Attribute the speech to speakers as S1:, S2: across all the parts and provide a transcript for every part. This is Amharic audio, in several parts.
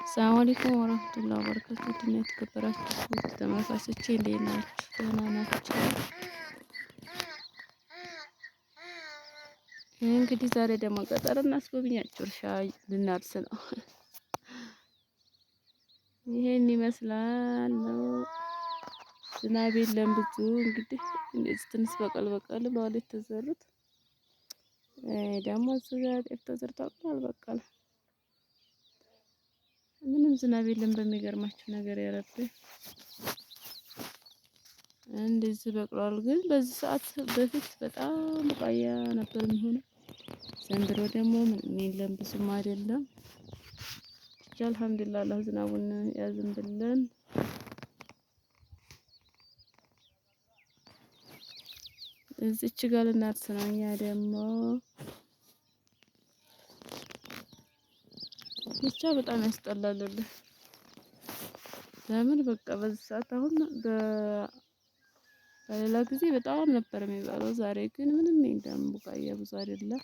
S1: ሰላም አለይኩም ወራህመቱላሂ ወበረካቱህ። ውድና የተከበራችሁ ተመልካቾቼ እንዴት ናችሁ? ደህና ናችሁ? እንግዲህ ዛሬ ደግሞ ገጠር እናስጎብኛችሁ። እርሻ ልናርስ ነው። ይሄን ይመስላል ነው። ዝናብ የለም ብዙ። እንግዲህ እንደዚህ ትንሽ በቀል በቀል በኋላ የተዘሩት ደግሞ እዚህ ጋር ጤፍ ተዘርቷል፣ አልበቀለም። ምንም ዝናብ የለም። በሚገርማችሁ ነገር ያረብ እንደዚህ በቅሏል። ግን በዚህ ሰዓት በፊት በጣም ቡቃያ ነበር የሚሆነው። ዘንድሮ ደግሞ ምንም የለም፣ ብዙም አይደለም። ብቻ አልሐምዱሊላህ አላህ ዝናቡን ያዝንብልን። እዚች ጋር ልናርስ ነው። እኛ ደግሞ ብቻ በጣም ያስጠላል። ለምን በቃ በዚህ ሰዓት አሁን በሌላ ጊዜ በጣም ነበር የሚባለው። ዛሬ ግን ምንም የለም፣ ቡቃያ ብዙ አይደለም።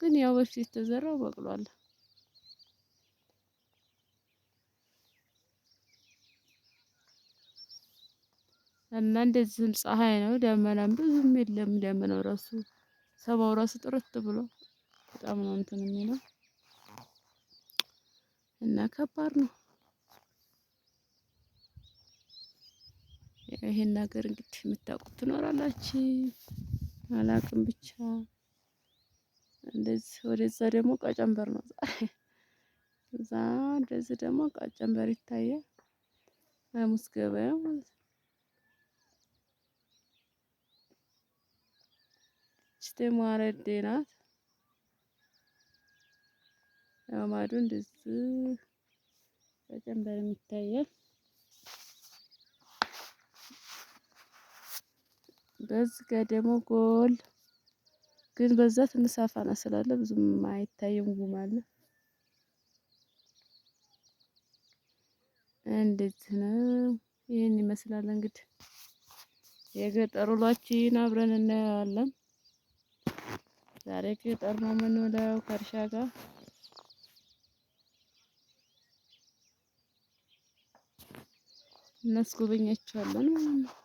S1: ግን ያው በፊት የተዘራው በቅሏል። እና እንደዚህም ፀሐይ ነው፣ ደመናም ብዙም የለም። ደመናው ራሱ ሰማው ራሱ ጥርት ብሎ በጣም ነው እንትን የሚለው እና ከባድ ነው። ይሄን ነገር እንግዲህ የምታውቁት ትኖራላችሁ፣ አላቅም። ብቻ እንደዚህ ወደዛ ደግሞ ቀጨንበር ነው ዛሬ። እዛ እንደዚህ ደግሞ ቀጨንበር ይታያል። ሐሙስ ገበያ ማለት ነው። እቺ ደግሞ አረዴ ናት። ያው ማዶ እንደዚህ ቀጨንበር ይታያል። በዚህ ጋር ደግሞ ጎል ግን በዛ ትንሽ አፋና ስላለ ብዙም አይታየም። ጉም አለ። እንዴት ነው? ይሄን ይመስላል እንግዲህ የገጠር ውሏችን አብረን እናያለን። ዛሬ ገጠር ነው የምንውለው ከእርሻ ጋር እናስጎበኛችኋለን ማለት ነው።